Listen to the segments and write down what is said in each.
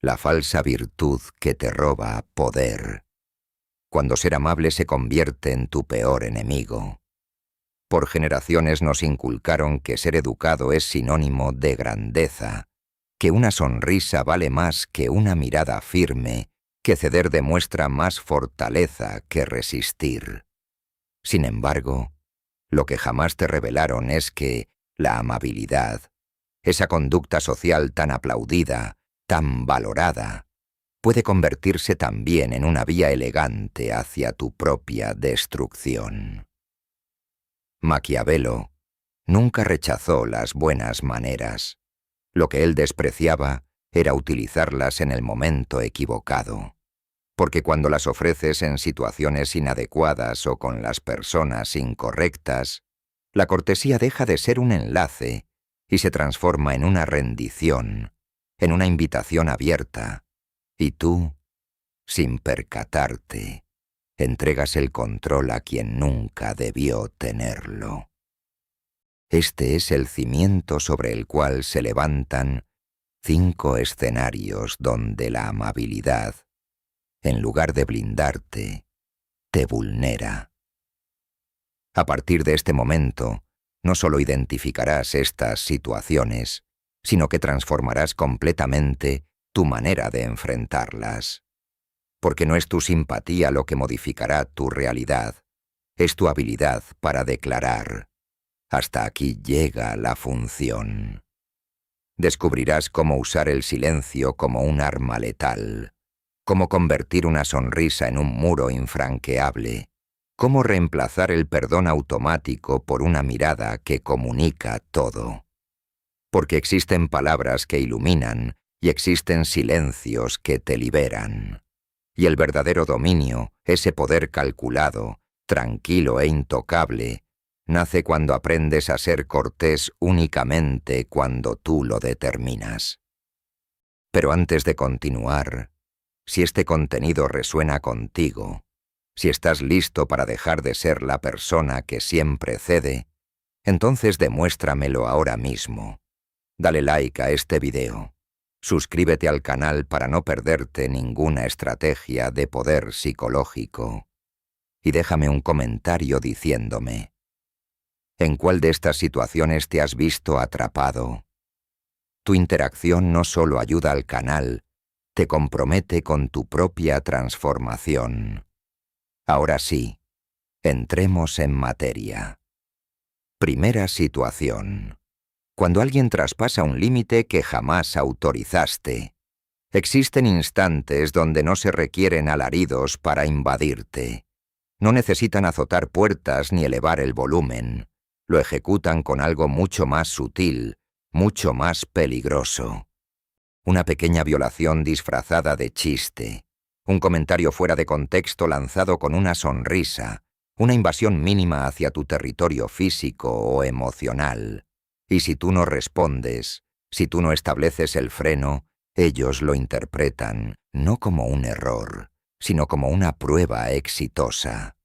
la falsa virtud que te roba poder, cuando ser amable se convierte en tu peor enemigo. Por generaciones nos inculcaron que ser educado es sinónimo de grandeza, que una sonrisa vale más que una mirada firme, que ceder demuestra más fortaleza que resistir. Sin embargo, lo que jamás te revelaron es que la amabilidad, esa conducta social tan aplaudida, tan valorada, puede convertirse también en una vía elegante hacia tu propia destrucción. Maquiavelo nunca rechazó las buenas maneras. Lo que él despreciaba era utilizarlas en el momento equivocado, porque cuando las ofreces en situaciones inadecuadas o con las personas incorrectas, la cortesía deja de ser un enlace y se transforma en una rendición, en una invitación abierta, y tú, sin percatarte, entregas el control a quien nunca debió tenerlo. Este es el cimiento sobre el cual se levantan 5 escenarios donde la amabilidad, en lugar de blindarte, te vulnera. A partir de este momento, no solo identificarás estas situaciones, sino que transformarás completamente tu manera de enfrentarlas. Porque no es tu simpatía lo que modificará tu realidad, es tu habilidad para declarar: hasta aquí llega la función. Descubrirás cómo usar el silencio como un arma letal, cómo convertir una sonrisa en un muro infranqueable, cómo reemplazar el perdón automático por una mirada que comunica todo. Porque existen palabras que iluminan y existen silencios que te liberan. Y el verdadero dominio, ese poder calculado, tranquilo e intocable, nace cuando aprendes a ser cortés únicamente cuando tú lo determinas. Pero antes de continuar, si este contenido resuena contigo, si estás listo para dejar de ser la persona que siempre cede, entonces demuéstramelo ahora mismo. Dale like a este video. Suscríbete al canal para no perderte ninguna estrategia de poder psicológico. Y déjame un comentario diciéndome: ¿en cuál de estas situaciones te has visto atrapado? Tu interacción no solo ayuda al canal, te compromete con tu propia transformación. Ahora sí, entremos en materia. Primera situación. Cuando alguien traspasa un límite que jamás autorizaste. Existen instantes donde no se requieren alaridos para invadirte. No necesitan azotar puertas ni elevar el volumen. Lo ejecutan con algo mucho más sutil, mucho más peligroso. Una pequeña violación disfrazada de chiste. Un comentario fuera de contexto lanzado con una sonrisa. Una invasión mínima hacia tu territorio físico o emocional. Y si tú no respondes, si tú no estableces el freno, ellos lo interpretan no como un error, sino como una prueba exitosa.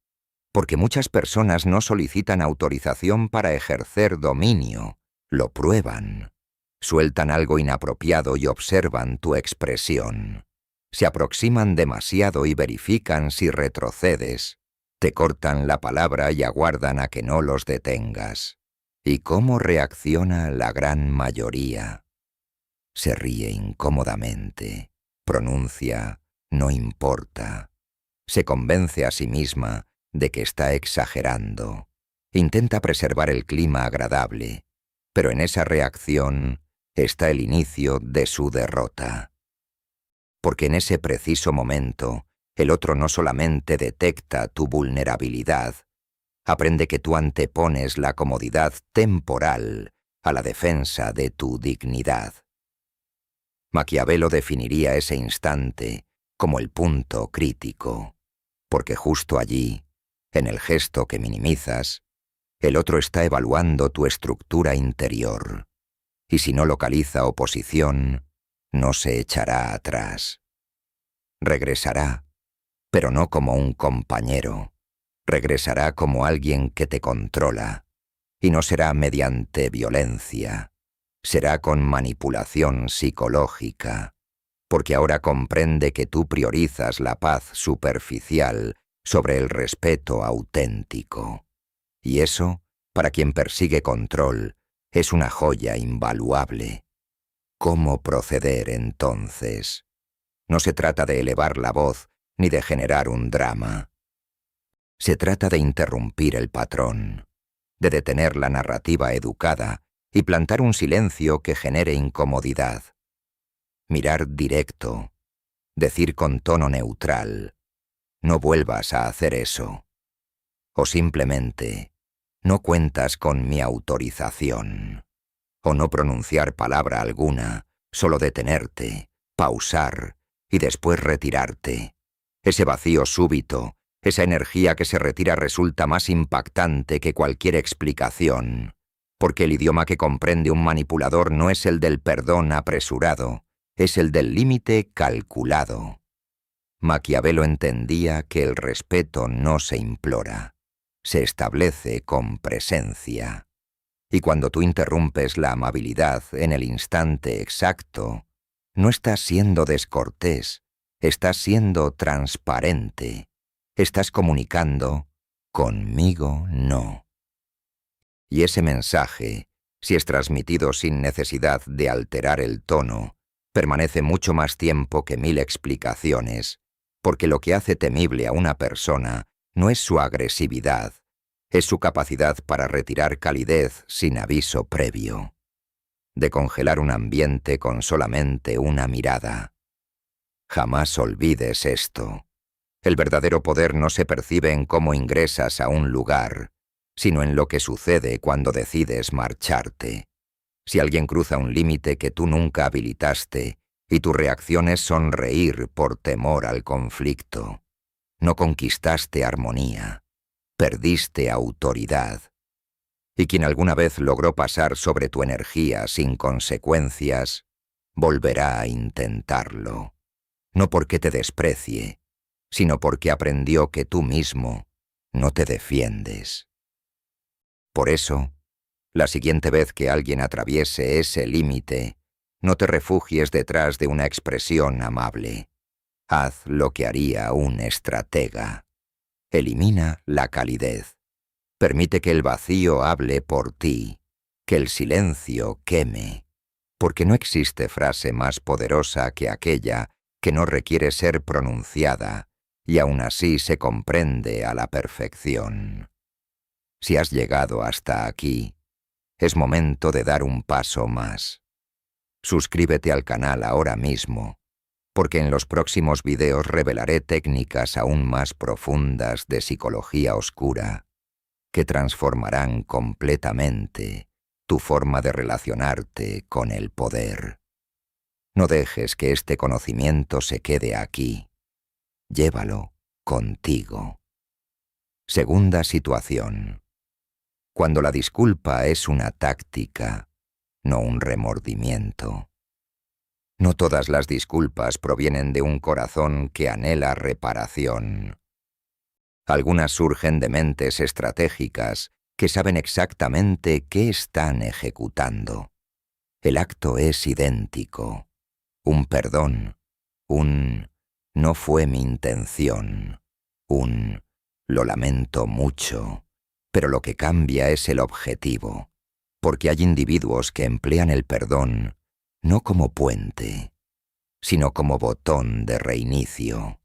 Porque muchas personas no solicitan autorización para ejercer dominio, lo prueban. Sueltan algo inapropiado y observan tu expresión. Se aproximan demasiado y verifican si retrocedes. Te cortan la palabra y aguardan a que no los detengas. ¿Y cómo reacciona la gran mayoría? Se ríe incómodamente, pronuncia «no importa». Se convence a sí misma de que está exagerando. Intenta preservar el clima agradable, pero en esa reacción está el inicio de su derrota. Porque en ese preciso momento, el otro no solamente detecta tu vulnerabilidad, aprende que tú antepones la comodidad temporal a la defensa de tu dignidad. Maquiavelo definiría ese instante como el punto crítico, porque justo allí, en el gesto que minimizas, el otro está evaluando tu estructura interior, y si no localiza oposición, no se echará atrás. Regresará, pero no como un compañero. Regresará como alguien que te controla, y no será mediante violencia, será con manipulación psicológica, porque ahora comprende que tú priorizas la paz superficial sobre el respeto auténtico. Y eso, para quien persigue control, es una joya invaluable. ¿Cómo proceder entonces? No se trata de elevar la voz ni de generar un drama. Se trata de interrumpir el patrón, de detener la narrativa educada y plantar un silencio que genere incomodidad. Mirar directo, decir con tono neutral, no vuelvas a hacer eso. O simplemente, no cuentas con mi autorización. O no pronunciar palabra alguna, solo detenerte, pausar y después retirarte. Ese vacío súbito, esa energía que se retira resulta más impactante que cualquier explicación, porque el idioma que comprende un manipulador no es el del perdón apresurado, es el del límite calculado. Maquiavelo entendía que el respeto no se implora, se establece con presencia. Y cuando tú interrumpes la amabilidad en el instante exacto, no estás siendo descortés, estás siendo transparente, estás comunicando, conmigo no. Y ese mensaje, si es transmitido sin necesidad de alterar el tono, permanece mucho más tiempo que 1000 explicaciones, porque lo que hace temible a una persona no es su agresividad, es su capacidad para retirar calidez sin aviso previo, de congelar un ambiente con solamente una mirada. Jamás olvides esto. El verdadero poder no se percibe en cómo ingresas a un lugar, sino en lo que sucede cuando decides marcharte. Si alguien cruza un límite que tú nunca habilitaste y tu reacción es sonreír por temor al conflicto, no conquistaste armonía, perdiste autoridad. Y quien alguna vez logró pasar sobre tu energía sin consecuencias, volverá a intentarlo, no porque te desprecie, sino porque aprendió que tú mismo no te defiendes. Por eso, la siguiente vez que alguien atraviese ese límite, no te refugies detrás de una expresión amable. Haz lo que haría un estratega. Elimina la calidez. Permite que el vacío hable por ti, que el silencio queme, porque no existe frase más poderosa que aquella que no requiere ser pronunciada y aún así se comprende a la perfección. Si has llegado hasta aquí, es momento de dar un paso más. Suscríbete al canal ahora mismo, porque en los próximos videos revelaré técnicas aún más profundas de psicología oscura que transformarán completamente tu forma de relacionarte con el poder. No dejes que este conocimiento se quede aquí. Llévalo contigo. Segunda situación. Cuando la disculpa es una táctica, no un remordimiento. No todas las disculpas provienen de un corazón que anhela reparación. Algunas surgen de mentes estratégicas que saben exactamente qué están ejecutando. El acto es idéntico. Un perdón, un no fue mi intención, un lo lamento mucho, pero lo que cambia es el objetivo, porque hay individuos que emplean el perdón no como puente, sino como botón de reinicio.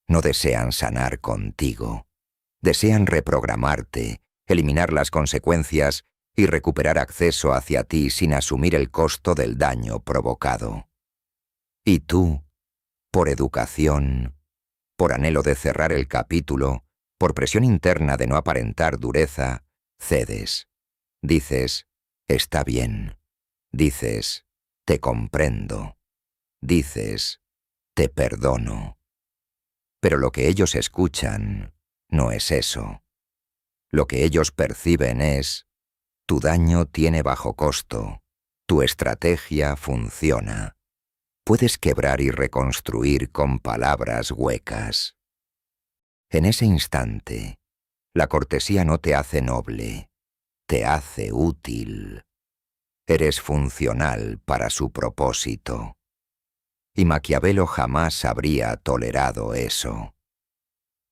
No desean sanar contigo, desean reprogramarte, eliminar las consecuencias y recuperar acceso hacia ti sin asumir el costo del daño provocado. Y tú, por educación, por anhelo de cerrar el capítulo, por presión interna de no aparentar dureza, cedes. Dices, está bien. Dices, te comprendo. Dices, te perdono. Pero lo que ellos escuchan no es eso. Lo que ellos perciben es, tu daño tiene bajo costo, tu estrategia funciona. Puedes quebrar y reconstruir con palabras huecas. En ese instante, la cortesía no te hace noble, te hace útil. Eres funcional para su propósito. y Maquiavelo jamás habría tolerado eso.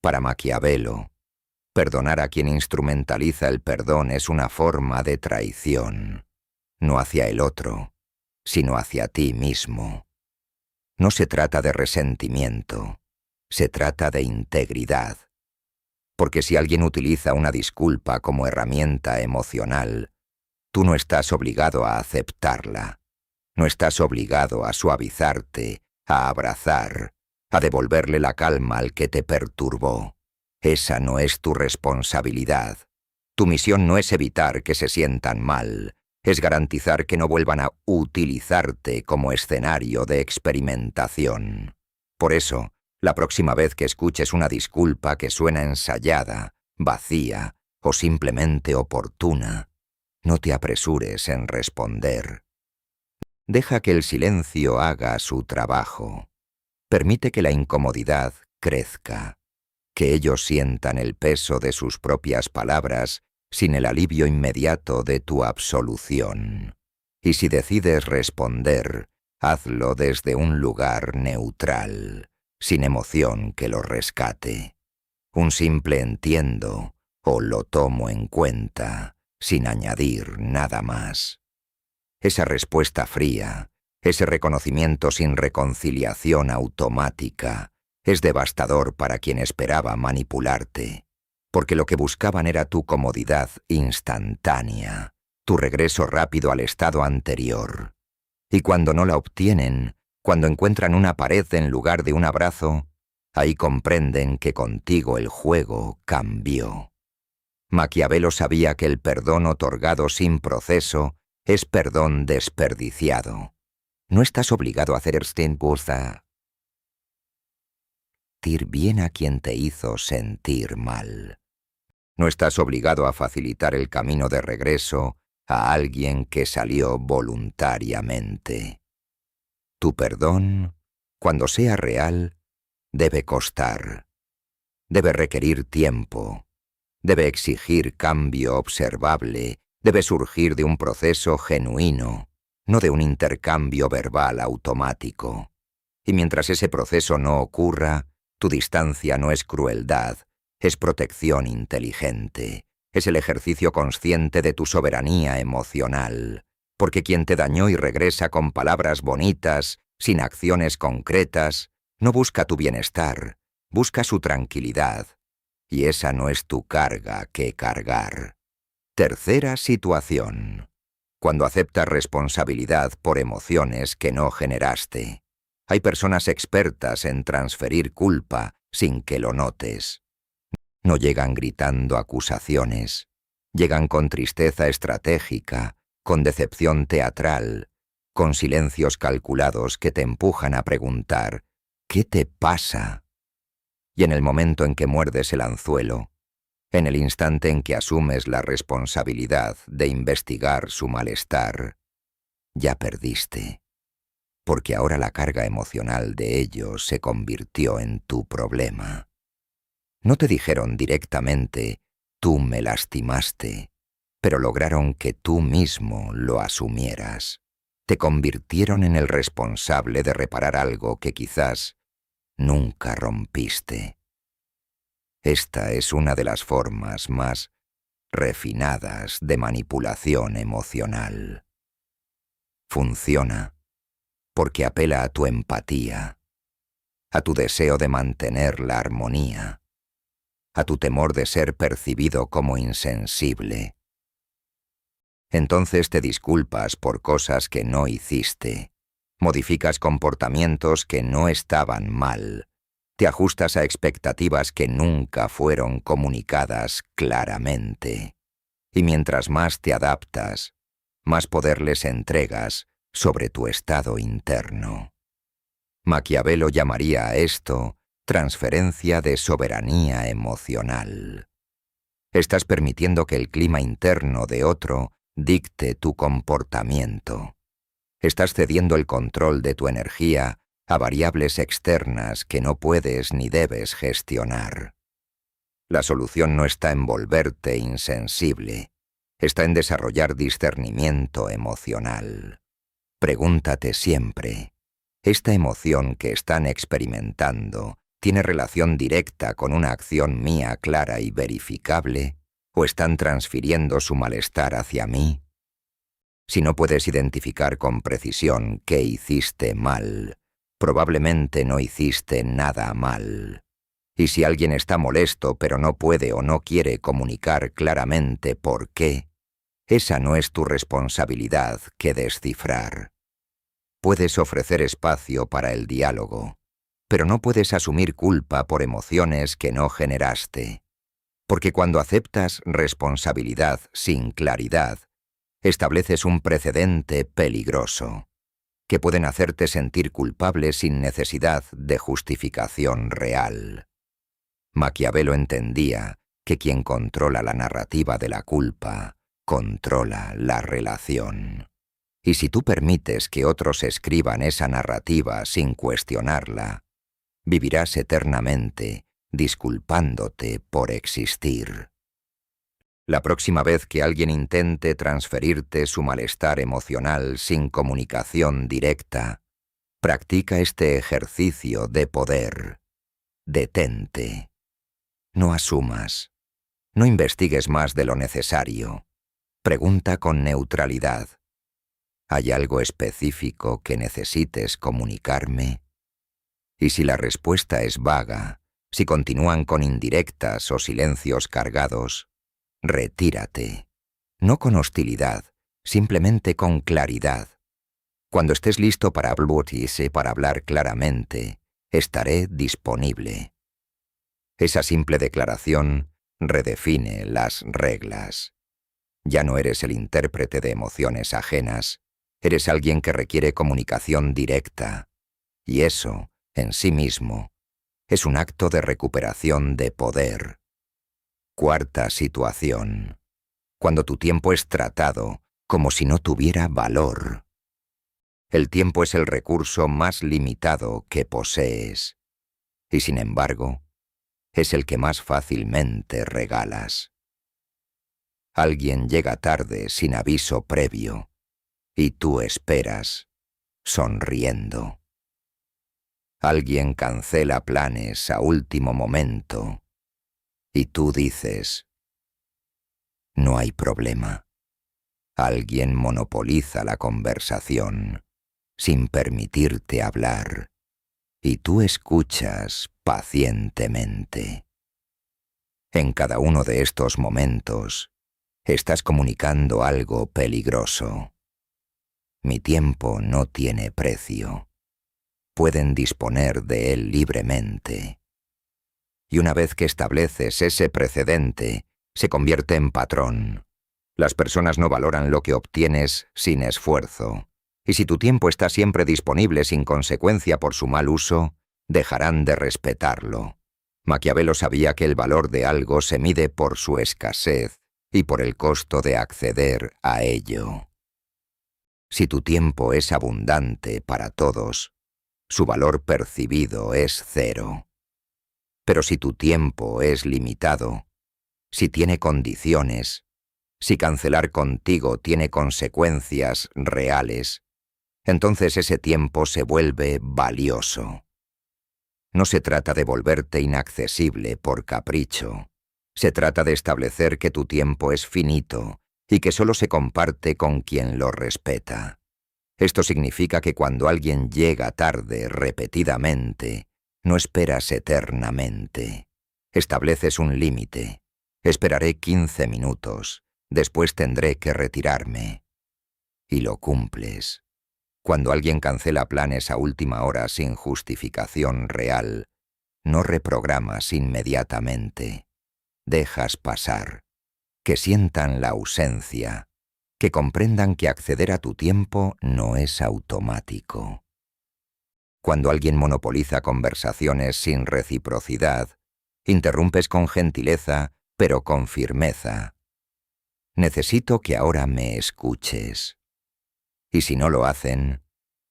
Para Maquiavelo, perdonar a quien instrumentaliza el perdón es una forma de traición, no hacia el otro, sino hacia ti mismo. No se trata de resentimiento, se trata de integridad. Porque si alguien utiliza una disculpa como herramienta emocional, tú no estás obligado a aceptarla. No estás obligado a suavizarte, a abrazar, a devolverle la calma al que te perturbó. Esa no es tu responsabilidad. Tu misión no es evitar que se sientan mal, es garantizar que no vuelvan a utilizarte como escenario de experimentación. Por eso, la próxima vez que escuches una disculpa que suena ensayada, vacía o simplemente oportuna, no te apresures en responder. Deja que el silencio haga su trabajo. Permite que la incomodidad crezca, que ellos sientan el peso de sus propias palabras sin el alivio inmediato de tu absolución. Y si decides responder, hazlo desde un lugar neutral, sin emoción que lo rescate. Un simple entiendo o lo tomo en cuenta, sin añadir nada más. Esa respuesta fría, ese reconocimiento sin reconciliación automática, es devastador para quien esperaba manipularte, porque lo que buscaban era tu comodidad instantánea, tu regreso rápido al estado anterior. Y cuando no la obtienen, cuando encuentran una pared en lugar de un abrazo, ahí comprenden que contigo el juego cambió. Maquiavelo sabía que el perdón otorgado sin proceso es perdón desperdiciado. No estás obligado a hacer sentir bien a quien te hizo sentir mal. No estás obligado a facilitar el camino de regreso a alguien que salió voluntariamente. Tu perdón, cuando sea real, debe costar. Debe requerir tiempo. Debe exigir cambio observable. Debe surgir de un proceso genuino, no de un intercambio verbal automático. Y mientras ese proceso no ocurra, tu distancia no es crueldad, es protección inteligente, es el ejercicio consciente de tu soberanía emocional, porque quien te dañó y regresa con palabras bonitas, sin acciones concretas, no busca tu bienestar, busca su tranquilidad, y esa no es tu carga que cargar. Tercera situación. Cuando aceptas responsabilidad por emociones que no generaste. Hay personas expertas en transferir culpa sin que lo notes. No llegan gritando acusaciones. Llegan con tristeza estratégica, con decepción teatral, con silencios calculados que te empujan a preguntar ¿qué te pasa? Y en el momento en que muerdes el anzuelo, en el instante en que asumes la responsabilidad de investigar su malestar, ya perdiste, porque ahora la carga emocional de ellos se convirtió en tu problema. No te dijeron directamente, tú me lastimaste, pero lograron que tú mismo lo asumieras. Te convirtieron en el responsable de reparar algo que quizás nunca rompiste. Esta es una de las formas más refinadas de manipulación emocional. Funciona porque apela a tu empatía, a tu deseo de mantener la armonía, a tu temor de ser percibido como insensible. Entonces te disculpas por cosas que no hiciste, modificas comportamientos que no estaban mal, te ajustas a expectativas que nunca fueron comunicadas claramente. Y mientras más te adaptas, más poder les entregas sobre tu estado interno. Maquiavelo llamaría a esto transferencia de soberanía emocional. Estás permitiendo que el clima interno de otro dicte tu comportamiento. Estás cediendo el control de tu energía a variables externas que no puedes ni debes gestionar. La solución no está en volverte insensible, está en desarrollar discernimiento emocional. Pregúntate siempre, Esta emoción que están experimentando tiene relación directa con una acción mía clara y verificable, o están transfiriendo su malestar hacia mí. Si no puedes identificar con precisión qué hiciste mal, probablemente no hiciste nada mal. Y si alguien está molesto pero no puede o no quiere comunicar claramente por qué, esa no es tu responsabilidad que descifrar. Puedes ofrecer espacio para el diálogo, pero no puedes asumir culpa por emociones que no generaste. Porque cuando aceptas responsabilidad sin claridad, estableces un precedente peligroso, que pueden hacerte sentir culpable sin necesidad de justificación real. Maquiavelo entendía que quien controla la narrativa de la culpa, controla la relación. Y si tú permites que otros escriban esa narrativa sin cuestionarla, vivirás eternamente disculpándote por existir. La próxima vez que alguien intente transferirte su malestar emocional sin comunicación directa, practica este ejercicio de poder. Detente. No asumas. No investigues más de lo necesario. Pregunta con neutralidad. ¿Hay algo específico que necesites comunicarme? Y si la respuesta es vaga, si continúan con indirectas o silencios cargados, retírate. No con hostilidad, simplemente con claridad. Cuando estés listo para hablar claramente, estaré disponible. Esa simple declaración redefine las reglas. Ya no eres el intérprete de emociones ajenas, eres alguien que requiere comunicación directa. Y eso, en sí mismo, es un acto de recuperación de poder. Cuarta situación. Cuando tu tiempo es tratado como si no tuviera valor. El tiempo es el recurso más limitado que posees, y sin embargo, es el que más fácilmente regalas. Alguien llega tarde sin aviso previo, y tú esperas, sonriendo. Alguien cancela planes a último momento, y tú dices, no hay problema. Alguien monopoliza la conversación, sin permitirte hablar, y tú escuchas pacientemente. En cada uno de estos momentos, estás comunicando algo peligroso. Mi tiempo no tiene precio. Pueden disponer de él libremente. Y una vez que estableces ese precedente, se convierte en patrón. Las personas no valoran lo que obtienes sin esfuerzo. Y si tu tiempo está siempre disponible sin consecuencia por su mal uso, dejarán de respetarlo. Maquiavelo sabía que el valor de algo se mide por su escasez y por el costo de acceder a ello. Si tu tiempo es abundante para todos, su valor percibido es cero. Pero si tu tiempo es limitado, si tiene condiciones, si cancelar contigo tiene consecuencias reales, entonces ese tiempo se vuelve valioso. No se trata de volverte inaccesible por capricho. Se trata de establecer que tu tiempo es finito y que solo se comparte con quien lo respeta. Esto significa que cuando alguien llega tarde repetidamente, no esperas eternamente. Estableces un límite. Esperaré 15 minutos, después tendré que retirarme. Y lo cumples. Cuando alguien cancela planes a última hora sin justificación real, no reprogramas inmediatamente. Dejas pasar. Que sientan la ausencia. Que comprendan que acceder a tu tiempo no es automático. Cuando alguien monopoliza conversaciones sin reciprocidad, interrumpes con gentileza, pero con firmeza. Necesito que ahora me escuches. Y si no lo hacen,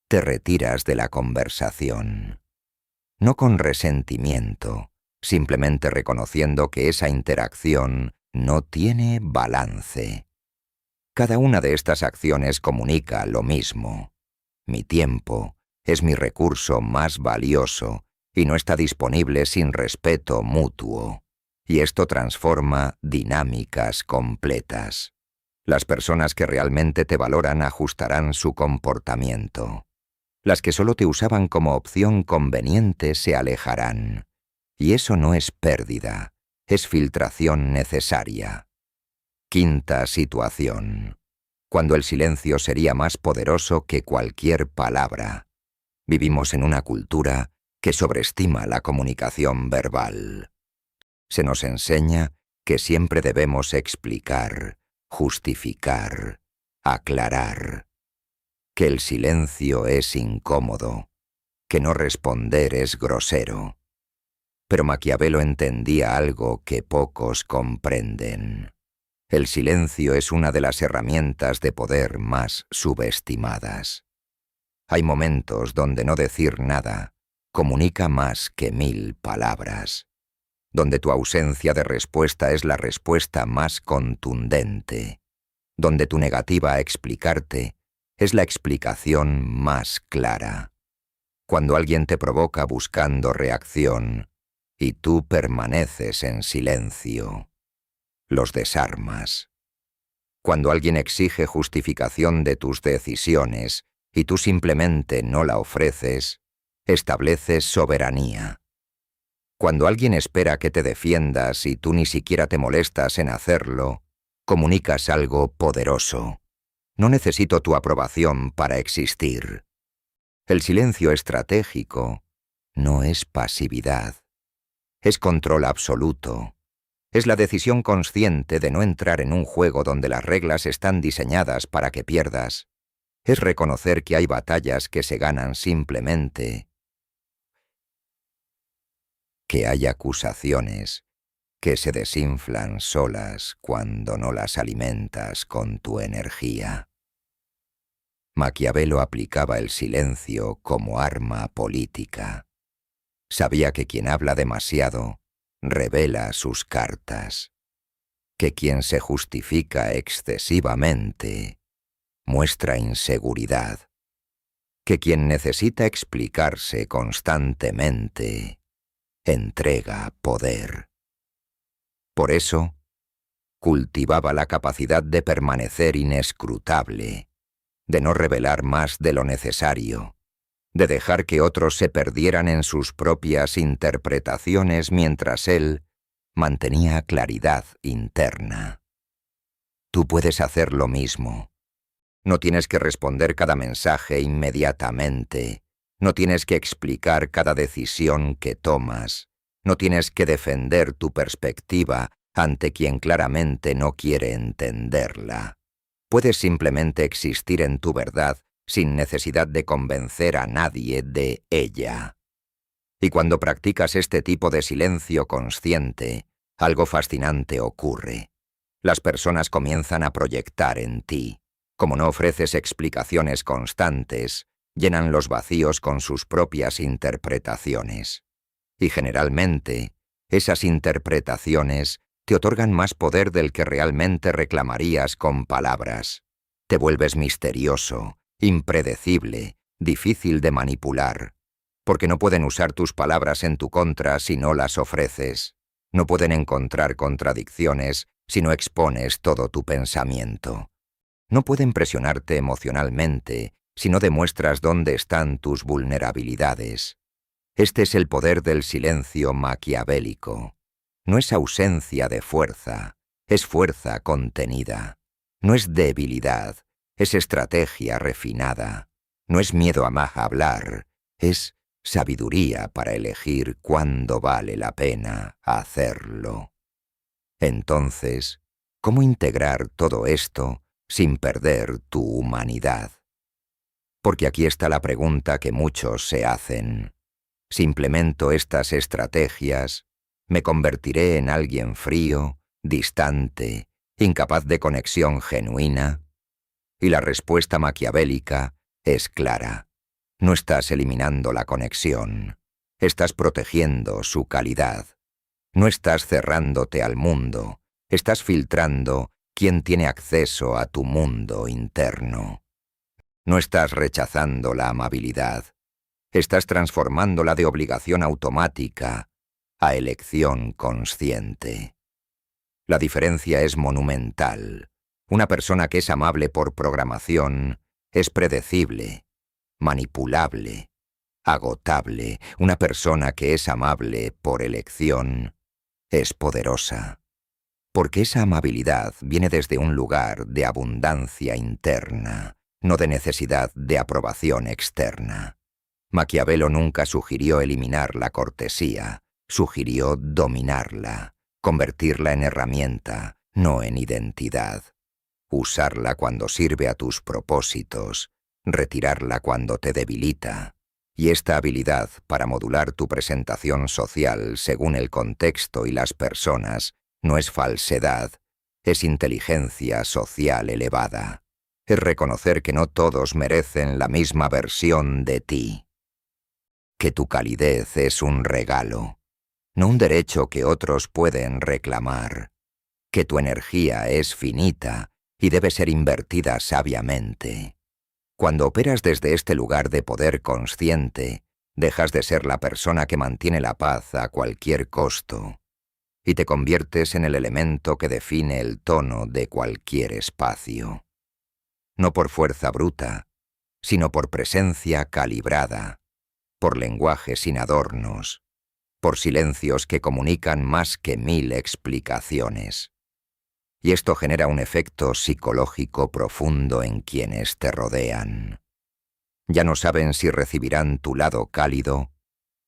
te retiras de la conversación. No con resentimiento, simplemente reconociendo que esa interacción no tiene balance. Cada una de estas acciones comunica lo mismo. Mi tiempo es mi recurso más valioso y no está disponible sin respeto mutuo. Y esto transforma dinámicas completas. Las personas que realmente te valoran ajustarán su comportamiento. Las que solo te usaban como opción conveniente se alejarán. Y eso no es pérdida, es filtración necesaria. Quinta situación. Cuando el silencio sería más poderoso que cualquier palabra. Vivimos en una cultura que sobreestima la comunicación verbal. Se nos enseña que siempre debemos explicar, justificar, aclarar. Que el silencio es incómodo, que no responder es grosero. Pero Maquiavelo entendía algo que pocos comprenden. El silencio es una de las herramientas de poder más subestimadas. Hay momentos donde no decir nada comunica más que 1000 palabras, donde tu ausencia de respuesta es la respuesta más contundente, donde tu negativa a explicarte es la explicación más clara. Cuando alguien te provoca buscando reacción y tú permaneces en silencio, los desarmas. Cuando alguien exige justificación de tus decisiones y tú simplemente no la ofreces, estableces soberanía. Cuando alguien espera que te defiendas y tú ni siquiera te molestas en hacerlo, comunicas algo poderoso. No necesito tu aprobación para existir. El silencio estratégico no es pasividad, es control absoluto. Es la decisión consciente de no entrar en un juego donde las reglas están diseñadas para que pierdas. Es reconocer que hay batallas que se ganan simplemente, que hay acusaciones que se desinflan solas cuando no las alimentas con tu energía. Maquiavelo aplicaba el silencio como arma política. Sabía que quien habla demasiado revela sus cartas, que quien se justifica excesivamente muestra inseguridad, que quien necesita explicarse constantemente entrega poder. Por eso, cultivaba la capacidad de permanecer inescrutable, de no revelar más de lo necesario, de dejar que otros se perdieran en sus propias interpretaciones mientras él mantenía claridad interna. Tú puedes hacer lo mismo. No tienes que responder cada mensaje inmediatamente. No tienes que explicar cada decisión que tomas. No tienes que defender tu perspectiva ante quien claramente no quiere entenderla. Puedes simplemente existir en tu verdad sin necesidad de convencer a nadie de ella. Y cuando practicas este tipo de silencio consciente, algo fascinante ocurre. Las personas comienzan a proyectar en ti. Como no ofreces explicaciones constantes, llenan los vacíos con sus propias interpretaciones. Y generalmente, esas interpretaciones te otorgan más poder del que realmente reclamarías con palabras. Te vuelves misterioso, impredecible, difícil de manipular, porque no pueden usar tus palabras en tu contra si no las ofreces. No pueden encontrar contradicciones si no expones todo tu pensamiento. No pueden presionarte emocionalmente si no demuestras dónde están tus vulnerabilidades. Este es el poder del silencio maquiavélico. No es ausencia de fuerza, es fuerza contenida. No es debilidad, es estrategia refinada. No es miedo a hablar, es sabiduría para elegir cuándo vale la pena hacerlo. Entonces, ¿cómo integrar todo esto sin perder tu humanidad? Porque aquí está la pregunta que muchos se hacen. Si implemento estas estrategias, ¿me convertiré en alguien frío, distante, incapaz de conexión genuina? Y la respuesta maquiavélica es clara. No estás eliminando la conexión, estás protegiendo su calidad. No estás cerrándote al mundo, estás filtrando quién tiene acceso a tu mundo interno. No estás rechazando la amabilidad, Estás transformándola de obligación automática a elección consciente. La diferencia es monumental. Una persona que es amable por programación es predecible, manipulable, agotable. Una persona que es amable por elección es poderosa, porque esa amabilidad viene desde un lugar de abundancia interna, no de necesidad de aprobación externa. Maquiavelo nunca sugirió eliminar la cortesía, sugirió dominarla, convertirla en herramienta, no en identidad. Usarla cuando sirve a tus propósitos, retirarla cuando te debilita. Y esta habilidad para modular tu presentación social según el contexto y las personas no es falsedad, es inteligencia social elevada. Es reconocer que no todos merecen la misma versión de ti. Que tu calidez es un regalo, no un derecho que otros pueden reclamar. Que tu energía es finita y debe ser invertida sabiamente. Cuando operas desde este lugar de poder consciente, dejas de ser la persona que mantiene la paz a cualquier costo y te conviertes en el elemento que define el tono de cualquier espacio. No por fuerza bruta, sino por presencia calibrada, por lenguaje sin adornos, por silencios que comunican más que 1000 explicaciones. Y esto genera un efecto psicológico profundo en quienes te rodean. Ya no saben si recibirán tu lado cálido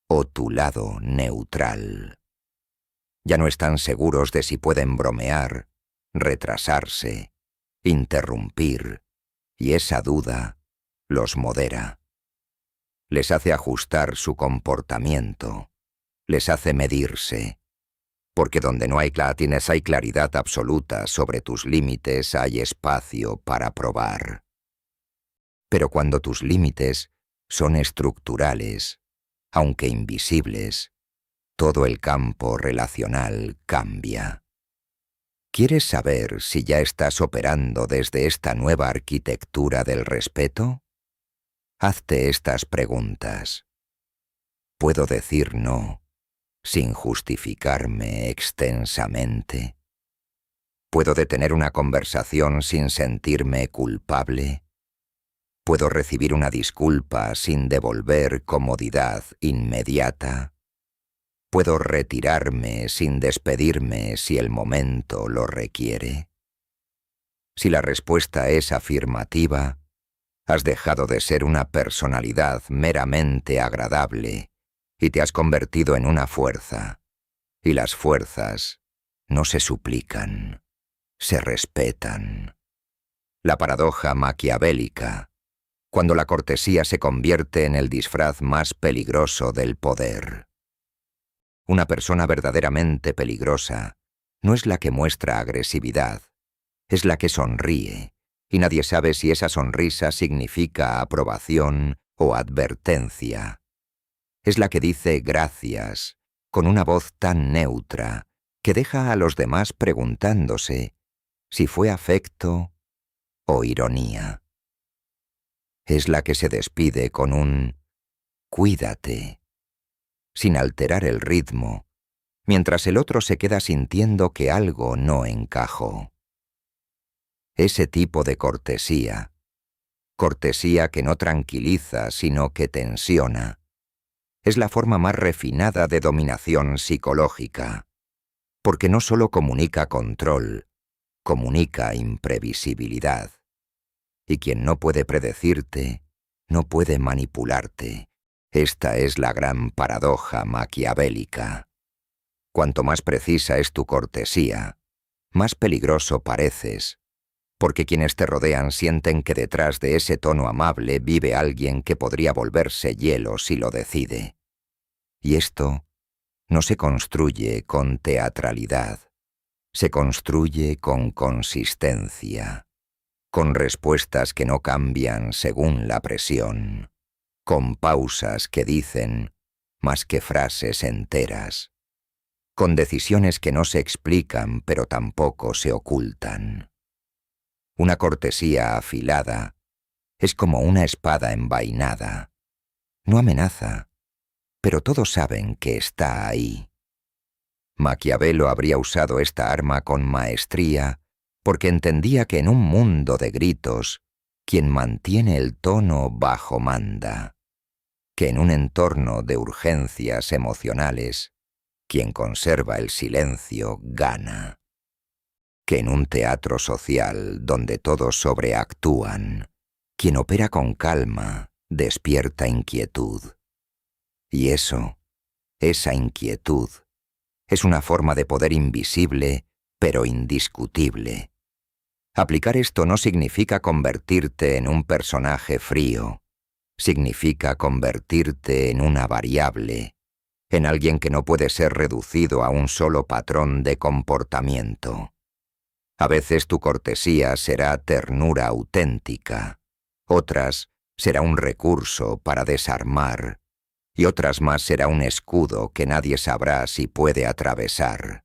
o tu lado neutral. Ya no están seguros de si pueden bromear, retrasarse, interrumpir, y esa duda los modera. Les hace ajustar su comportamiento, les hace medirse. Porque donde no hay tienes hay claridad absoluta sobre tus límites, hay espacio para probar. Pero cuando tus límites son estructurales, aunque invisibles, todo el campo relacional cambia. ¿Quieres saber si ya estás operando desde esta nueva arquitectura del respeto? Hazte estas preguntas. ¿Puedo decir no sin justificarme extensamente? ¿Puedo detener una conversación sin sentirme culpable? ¿Puedo recibir una disculpa sin devolver comodidad inmediata? ¿Puedo retirarme sin despedirme si el momento lo requiere? Si la respuesta es afirmativa, has dejado de ser una personalidad meramente agradable y te has convertido en una fuerza, y las fuerzas no se suplican, se respetan. La paradoja maquiavélica, cuando la cortesía se convierte en el disfraz más peligroso del poder. Una persona verdaderamente peligrosa no es la que muestra agresividad, es la que sonríe, y nadie sabe si esa sonrisa significa aprobación o advertencia. Es la que dice gracias, con una voz tan neutra que deja a los demás preguntándose si fue afecto o ironía. Es la que se despide con un cuídate, sin alterar el ritmo, mientras el otro se queda sintiendo que algo no encajó. Ese tipo de cortesía que no tranquiliza sino que tensiona, es la forma más refinada de dominación psicológica, porque no solo comunica control, comunica imprevisibilidad. Y quien no puede predecirte, no puede manipularte. Esta es la gran paradoja maquiavélica. Cuanto más precisa es tu cortesía, más peligroso pareces, porque quienes te rodean sienten que detrás de ese tono amable vive alguien que podría volverse hielo si lo decide. Y esto no se construye con teatralidad, se construye con consistencia, con respuestas que no cambian según la presión, con pausas que dicen más que frases enteras, con decisiones que no se explican pero tampoco se ocultan. Una cortesía afilada es como una espada envainada. No amenaza, pero todos saben que está ahí. Maquiavelo habría usado esta arma con maestría porque entendía que en un mundo de gritos, quien mantiene el tono bajo manda, que en un entorno de urgencias emocionales, quien conserva el silencio gana, que en un teatro social donde todos sobreactúan, quien opera con calma despierta inquietud. Y esa inquietud, es una forma de poder invisible, pero indiscutible. Aplicar esto no significa convertirte en un personaje frío, significa convertirte en una variable, en alguien que no puede ser reducido a un solo patrón de comportamiento. A veces tu cortesía será ternura auténtica, otras será un recurso para desarmar, y otras más será un escudo que nadie sabrá si puede atravesar.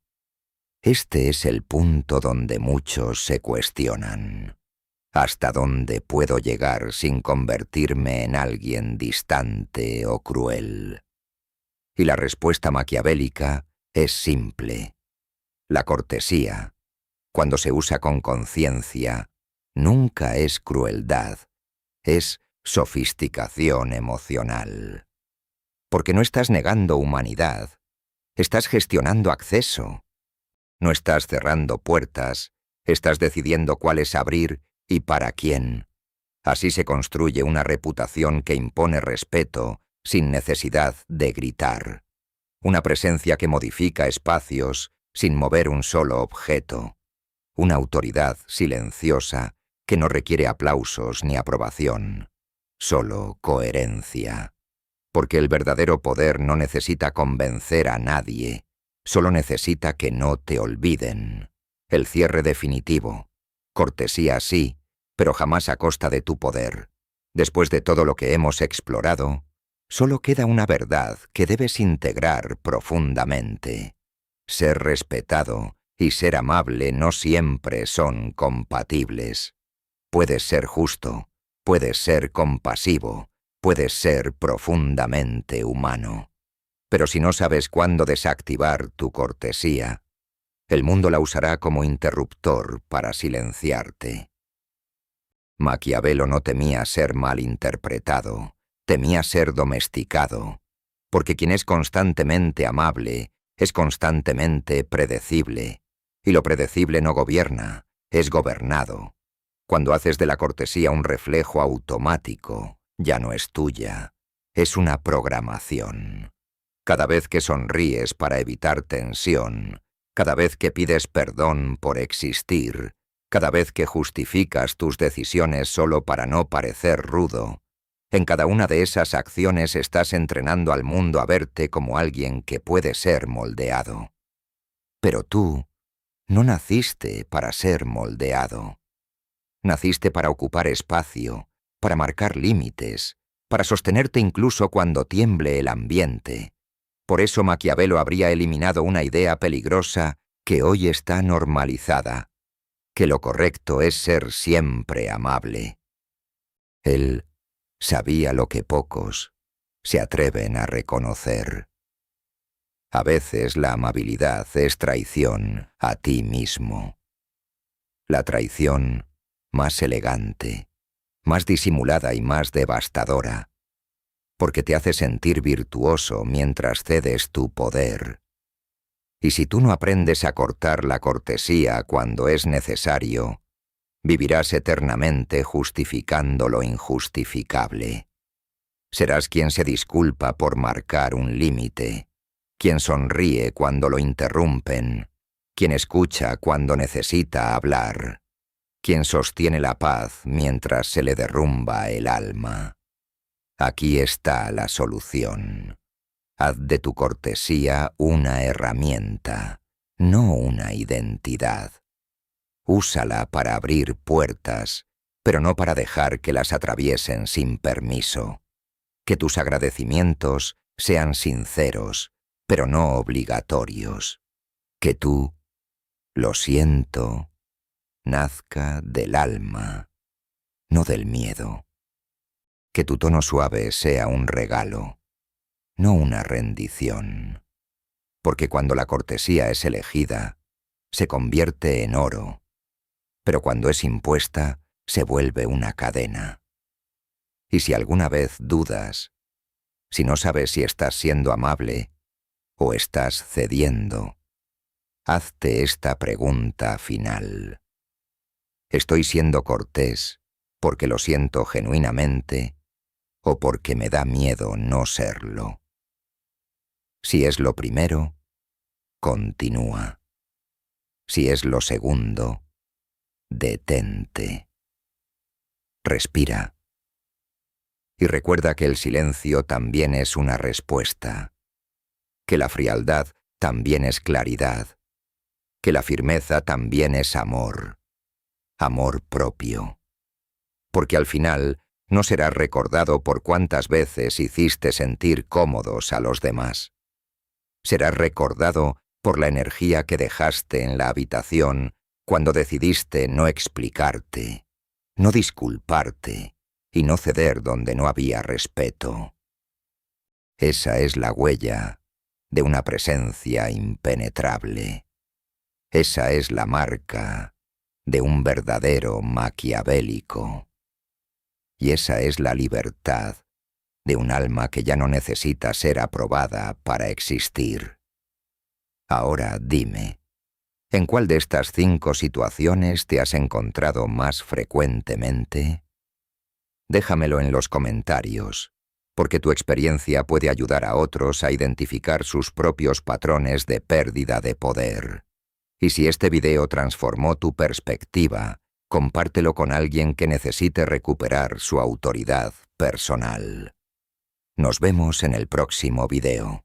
Este es el punto donde muchos se cuestionan. ¿Hasta dónde puedo llegar sin convertirme en alguien distante o cruel? Y la respuesta maquiavélica es simple. La cortesía, cuando se usa con conciencia, nunca es crueldad, es sofisticación emocional. Porque no estás negando humanidad, estás gestionando acceso. No estás cerrando puertas, estás decidiendo cuáles abrir y para quién. Así se construye una reputación que impone respeto sin necesidad de gritar. Una presencia que modifica espacios sin mover un solo objeto. Una autoridad silenciosa que no requiere aplausos ni aprobación, solo coherencia. Porque el verdadero poder no necesita convencer a nadie, solo necesita que no te olviden. El cierre definitivo. Cortesía sí, pero jamás a costa de tu poder. Después de todo lo que hemos explorado, solo queda una verdad que debes integrar profundamente. Ser respetado y ser amable no siempre son compatibles. Puedes ser justo, puedes ser compasivo, puedes ser profundamente humano. Pero si no sabes cuándo desactivar tu cortesía, el mundo la usará como interruptor para silenciarte. Maquiavelo no temía ser malinterpretado, temía ser domesticado, porque quien es constantemente amable es constantemente predecible, y lo predecible no gobierna, es gobernado. Cuando haces de la cortesía un reflejo automático, ya no es tuya, es una programación. Cada vez que sonríes para evitar tensión, cada vez que pides perdón por existir, cada vez que justificas tus decisiones solo para no parecer rudo, en cada una de esas acciones estás entrenando al mundo a verte como alguien que puede ser moldeado. Pero tú no naciste para ser moldeado. Naciste para ocupar espacio, para marcar límites, para sostenerte incluso cuando tiemble el ambiente. Por eso Maquiavelo habría eliminado una idea peligrosa que hoy está normalizada, que lo correcto es ser siempre amable. Él sabía lo que pocos se atreven a reconocer. A veces la amabilidad es traición a ti mismo. La traición más elegante, más disimulada y más devastadora, porque te hace sentir virtuoso mientras cedes tu poder. Y si tú no aprendes a cortar la cortesía cuando es necesario, vivirás eternamente justificando lo injustificable. Serás quien se disculpa por marcar un límite, quien sonríe cuando lo interrumpen, quien escucha cuando necesita hablar, quien sostiene la paz mientras se le derrumba el alma. Aquí está la solución. Haz de tu cortesía una herramienta, no una identidad. Úsala para abrir puertas, pero no para dejar que las atraviesen sin permiso. Que tus agradecimientos sean sinceros, pero no obligatorios. Que tú, lo siento, nazca del alma, no del miedo. Que tu tono suave sea un regalo, no una rendición. Porque cuando la cortesía es elegida, se convierte en oro, pero cuando es impuesta, se vuelve una cadena. Y si alguna vez dudas, si no sabes si estás siendo amable o estás cediendo, hazte esta pregunta final. ¿Estoy siendo cortés porque lo siento genuinamente o porque me da miedo no serlo? Si es lo primero, continúa. Si es lo segundo, detente. Respira. Y recuerda que el silencio también es una respuesta, que la frialdad también es claridad, que la firmeza también es amor, amor propio. Porque al final no serás recordado por cuántas veces hiciste sentir cómodos a los demás. Serás recordado por la energía que dejaste en la habitación cuando decidiste no explicarte, no disculparte y no ceder donde no había respeto. Esa es la huella de una presencia impenetrable. Esa es la marca de un verdadero maquiavélico. Y esa es la libertad de un alma que ya no necesita ser aprobada para existir. Ahora dime, ¿en cuál de estas 5 situaciones te has encontrado más frecuentemente? Déjamelo en los comentarios, porque tu experiencia puede ayudar a otros a identificar sus propios patrones de pérdida de poder. Y si este video transformó tu perspectiva, compártelo con alguien que necesite recuperar su autoridad personal. Nos vemos en el próximo video.